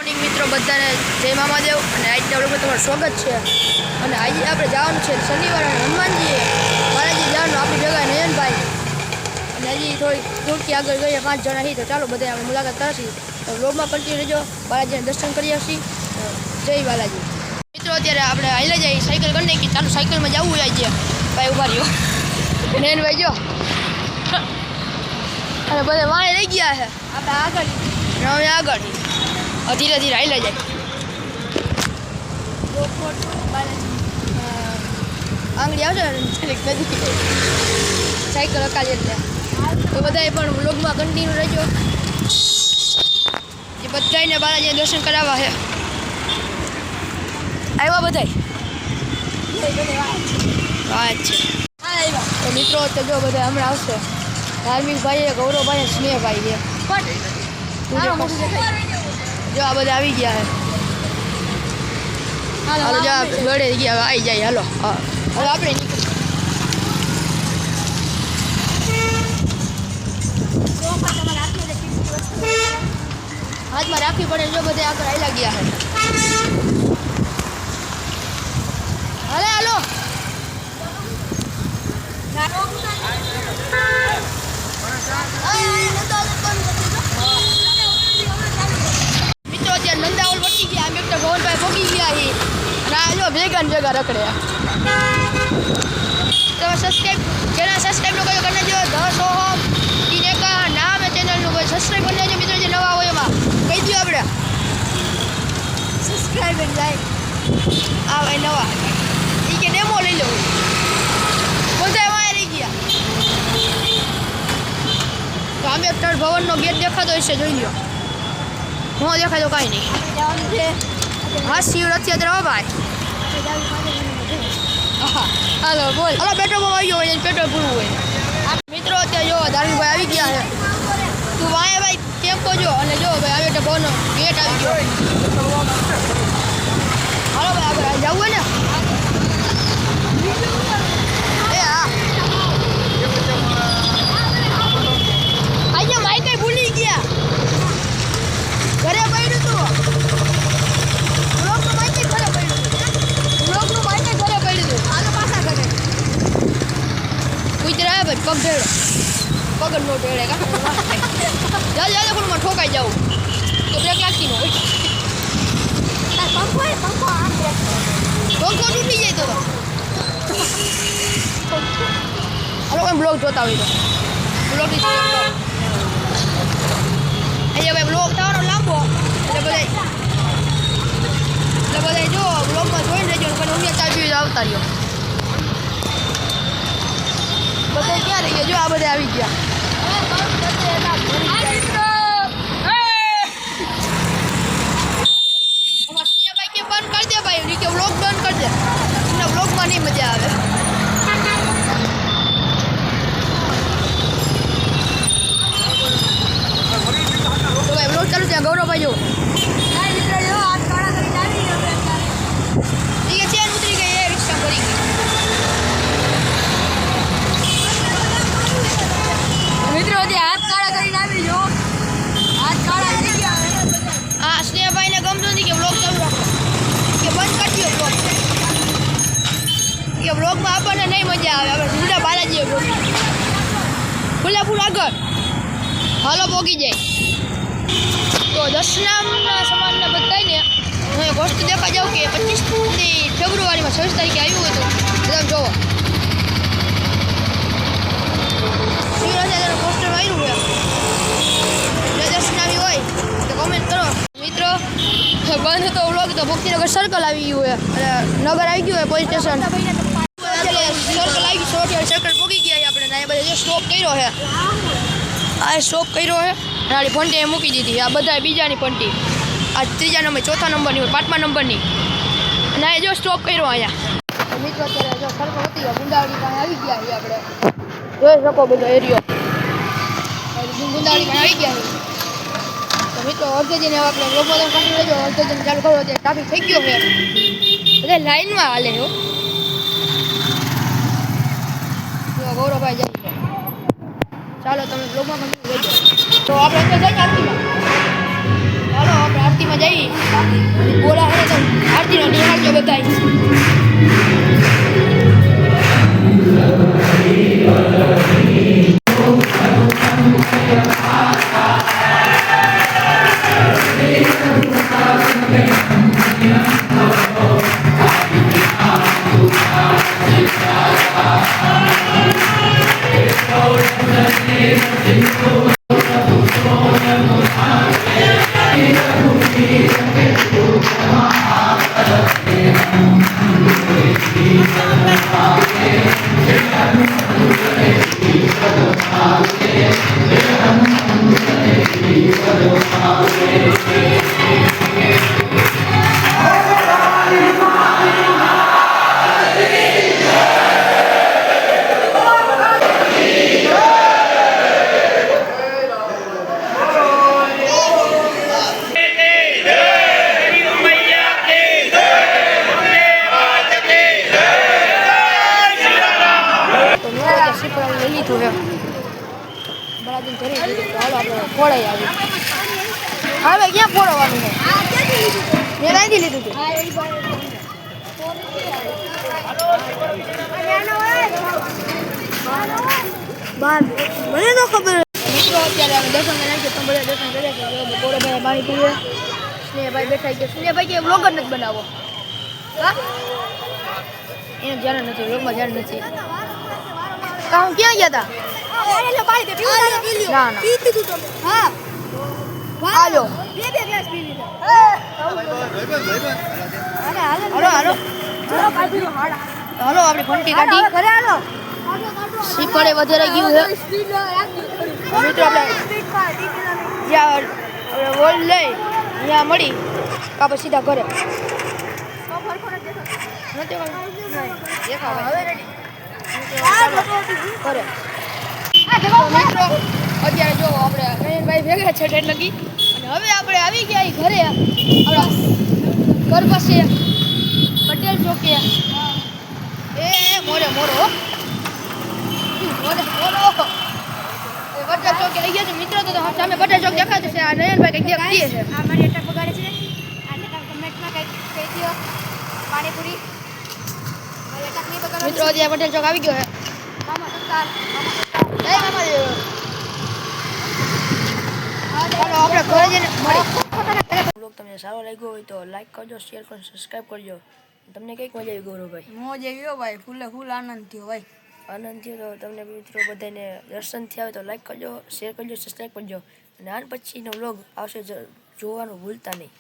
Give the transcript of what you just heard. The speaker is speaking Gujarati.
મિત્રો બધાને જય મામાદેવ અને આજના વ્લોગમાં તમારું સ્વાગત છે અને આજે આપણે જવાનું છે શનિવાર અને હનુમાનજીએ બાલાજી જવાનું આપણી ભેગા નયનભાઈ અને હજી થોડી દૂરથી આગળ ગઈએ 5 જણા છીએ તો ચાલો બધા આપણે મુલાકાત કરશી તો વ્લોગમાં કન્ટિન્યુ રહેજો બાલાજીને દર્શન કરી આવશી જય બાલાજી મિત્રો અત્યારે આપણે હાલ્યા જઈએ સાયકલ કરી નાખી ચાલો સાયકલમાં જવું જાય ભાઈ ઉભા રહ્યો નયનભાઈ જો અને બધા વાંહે રહી ગયા છે આપણે આગળ અમે આગળ ધીરે ધીરે હાલ્યા જાય આંગળી આવશે સાયકલ અકાલી એટલે તો બધાએ પણ વ્લોગમાં કન્ટિન્યુ રહેજો એ બધાને બાલાજીને દર્શન કરાવવા છે આવ્યા બધાય વાત છે તો મિત્રો તો જો બધા હમણાં આવશે ધાર્મિક ભાઈ ગૌરવભાઈ સ્નેહભાઈ છે જો આ બધા આવી ગયા છે હાલો જો ગળે ગયા આવી જાય હાલો હવે આપણે નીકળી હાથમાં રાખવી પડે જો બધે આગળ આવેલા ગયા છે હાલે હાલો મિત્રો અત્યારે નંદાવલ વટી ગયા અમે તો ભવનભાઈ ભોગી ગયા છે અને આ જો ભેગા ને ભેગા રખડ્યા તમે સબસ્ક્રાઈબ ચેનલ સબસ્ક્રાઈબ નો કરી નાખજો ધ સોહમ ટીનેકા નામ એ ચેનલનું કોઈ સબસ્ક્રાઈબ કરી નાખજો મિત્રો જે નવા હોય એમાં કહી દો આપણે સબસ્ક્રાઈબ એન્ડ લાઈક આ ભાઈ નવા એ કે ડેમો લઈ લો બધા એમાં રહી ગયા તો અમે ત્રણ ભવનનો ગેટ દેખાતો હશે જોઈ લો હું દેખાતો કાંઈ નહીં હા શિવરાત્રી અત્યારે ભાઈ હાલો બોલ હાલો પેટ્રોલ આવી ગયો હોય પેટ્રોલ પૂરું હોય મિત્રો અત્યારે જો ધાર્મિકભાઈ આવી ગયા છે તું વાંહે ભાઈ ટેમ્પો જો અને જો ભાઈ આવે તો ભવનનો ગેટ આવી ગયો હાલો ભાઈ આપણે જવું હોય ને એ હા અહીંયા માઇક ભૂલી ગયા ઘરે પડ્યું તું બ્લોકનું માઇક ઘરે પડ્યું બ્લોકનું માઇક ઘરે પડ્યું તું આનો પાછા ઘરે કુતરા ભાઈ પગ ઢેડો પગ નો ઢેડે કા જલ્દી જલ્દી પણ ઠોકાઈ જાઉં તો બ્રેક લાગતી ન હોય પંખો તૂટી જાય તો હાલો કોઈ બ્લોગ જોતા હોય તો બ્લોગની અહીંયા ભાઈ બ્લોગ તમારો લાંબો એટલે બધા જો બ્લોગમાં જોઈને રહેજો પણ ઉમિયા ચાલુ આવતા રહ્યો બધા ક્યાં રહી ગયા જો આ બધા આવી ગયા બંધ કરી દે ભાઈ નીચે બ્લોગ બંધ કરી દે એમના બ્લોગમાં નહીં મજા આવે તો ભાઈ બ્લોગ ચાલુ ત્યાં ગૌરવભાઈ જો ચેન ઉતરી ગઈ એ રિક્ષા પડી ગઈ મિત્રો હાથ કાળા કરીને આવી જો હાથ કાળા થઈ ગયા હા સ્નેહભાઈને ગમતું નથી કે બ્લોગ ચાલુ રાખો કે બંધ કરી દો બ્લોગ કે બ્લોગમાં આપણને નહીં મજા આવે આપણે સીધા બાલાજીએ બ્લોગ ફૂલાફૂલ આગળ હાલો પોગી જાય તો દશનામના સમાનના બધાને હું એક વસ્તુ દેખા જાઉં કે 25 ફેબ્રુઆરીમાં 26 તારીખે આવ્યું હતું તમે જોવો શિવરાત્રીનું પોસ્ટર આવ્યું છે જે દશનામી હોય તો કોમેન્ટ કરો મિત્રો બંધ હતો વ્લોગ તો ભક્તિનગર સર્કલ આવી ગયું છે અને નગર આવી ગયું છે પોલીસ સ્ટેશન સર્કલ આવી ગયું સર્કલ પોગી ગયા આપણે અહીંયા બધા જે સ્ટોપ કર્યો છે આ સ્ટોપ કર્યો છે અને ફંટી એ મૂકી દીધી આ બધા બીજાની ફંટી આ ત્રીજા નંબર ચોથા નંબરની હોય 5મા નંબરની અને એ જો સ્ટોપ કર્યો અહીંયા મિત્રો અત્યારે જો સર્કલ હતી ગુંદાવડી પાસે આવી ગયા છીએ આપણે જોઈ શકો બધો એરિયો ગુંદાવડી પાસે આવી ગયા છે તો મિત્રો અર્ધજીને આપણે લોકોને કંટ્રોલ લેજો અર્ધજીને ચાલુ કરો અત્યારે ટ્રાફિક થઈ ગયો છે બધા લાઈનમાં હાલે છો જો ગૌરવભાઈ જાય ચાલો તમે બ્લોગમાં કંટ્રોલ લેજો તો આપણે અંદર જઈએ આરતીમાં ચાલો આપણે આરતીમાં જઈએ બોલા હે તો આરતીનો નિહાળજો બધાય લઈ લીધું એમ બરાબર કરી દીધું તો હાલો આપણે ફોડાઈ આવી હવે ક્યાં ફોડવાનું છે મેં રાંધી લીધું હતું મને તો ખબર મિત્રો અત્યારે અમે દર્શન નાખીએ તમે બધા દર્શન કર્યા છે ગોળાભાઈ પાણી પીવે સ્નેહભાઈ બેઠા છે સ્નેહભાઈ કે વ્લોગ જ નથી બનાવો હા એને ધ્યાન નથી વ્લોગમાં ધ્યાન નથી કામ ક્યાં ગયા હતા ના ના હા હાલો હાલો હાલો હાલો આપણી ફંટી કાઢી ઘરે હાલો શ્રીફળે વધારે ગયું છે મિત્રો આપણે જ્યાં વોલ લઈ ત્યાં મળી આપણે સીધા ઘરે ઘરે મિત્રો અત્યારે જો આપણે નયનભાઈ ભેગા છે ટ્રેન લગી અને હવે આપણે આવી ગયા ઘરે આપણા ઘર પાસે પટેલ ચોકીએ એ મોરે મોરો મોરે મોરો પટેલ ચોકી આવી ગયા છે મિત્રો તો સામે પટેલ ચોક દેખાતું છે આ નયનભાઈ કંઈક દેખાતીએ છે આ મારી અટક બગાડે છે આને કમેન્ટમાં કંઈક કહી દો પાણીપુરી મારી અટક નહીં બગાડો મિત્રો અત્યારે પટેલ ચોક આવી ગયો છે મામા સત્તાર જય મામા ચાલો આપણે ઘરે જઈને મળી બ્લોગ તમને સારો લાગ્યો હોય તો લાઈક કરજો શેર કરજો સબસ્ક્રાઇબ કરજો તમને કઈક મજા આવી ગૌરવભાઈ મોજ આવ્યો ભાઈ ફૂલ આનંદ થયો ભાઈ આનંદ થયો તો તમને મિત્રો બધાને દર્શન થયા હોય તો લાઈક કરજો શેર કરજો સબસ્ક્રાઇબ કરજો અને આન પછીનો બ્લોગ આવશે જોવાનું ભૂલતા નહીં